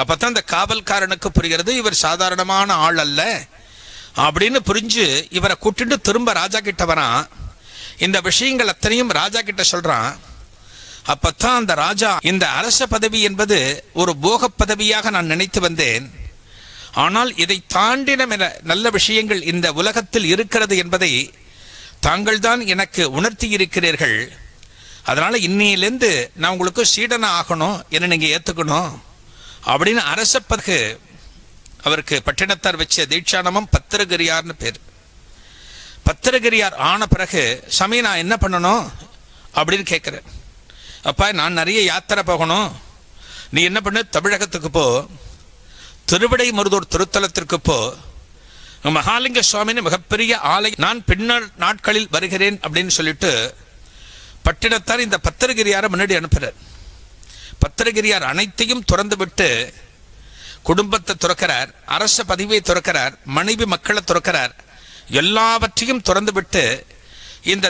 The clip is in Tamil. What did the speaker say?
அப்பதான் அந்த காவல்காரனுக்கு புரிகிறது இவர் சாதாரணமான ஆள் அல்ல அப்படின்னு புரிஞ்சு இவரை கூட்டிட்டு திரும்ப ராஜா கிட்ட வரான். இந்த விஷயங்கள் அத்தனையும் ராஜா கிட்ட சொல்றான். அப்பத்தான் அந்த ராஜா, இந்த அரச பதவி என்பது ஒரு போக பதவியாக நான் நினைத்து வந்தேன், ஆனால் இதை தாண்டின நல்ல விஷயங்கள் இந்த உலகத்தில் இருக்கிறது என்பதை தாங்கள் தான் எனக்கு உணர்த்தி இருக்கிறீர்கள். அதனால இன்னையிலேருந்து நான் உங்களுக்கு சீடனா ஆகணும், என்ன நீங்க ஏத்துக்கணும் அப்படின்னு அரச பதவி. அவருக்கு பட்டினத்தார் வச்ச தீட்சானமும் பத்திரகிரியார்னு பேர். பத்திரகிரியார் ஆன பிறகு சாமி நான் என்ன பண்ணணும் அப்படின்னு கேட்குறேன். அப்பா நான் நிறைய யாத்திரை போகணும், நீ என்ன பண்ணு, தமிழகத்துக்கு போ, திருவிடை மருதூர் திருத்தலத்திற்கு போ, மகாலிங்க சுவாமின்னு மிகப்பெரிய ஆலை, நான் பின்னர் நாட்களில் வருகிறேன் அப்படின்னு சொல்லிட்டு பட்டினத்தார் இந்த பத்திரகிரியாரை முன்னாடி அனுப்புறார். பத்திரகிரியார் அனைத்தையும் துறந்து விட்டு குடும்பத்தை துறக்கிறார், அரச பதவியை துறக்கிறார், மனைவி மக்களை துறக்கிறார், எல்லாவற்றையும் துறந்து விட்டு இந்த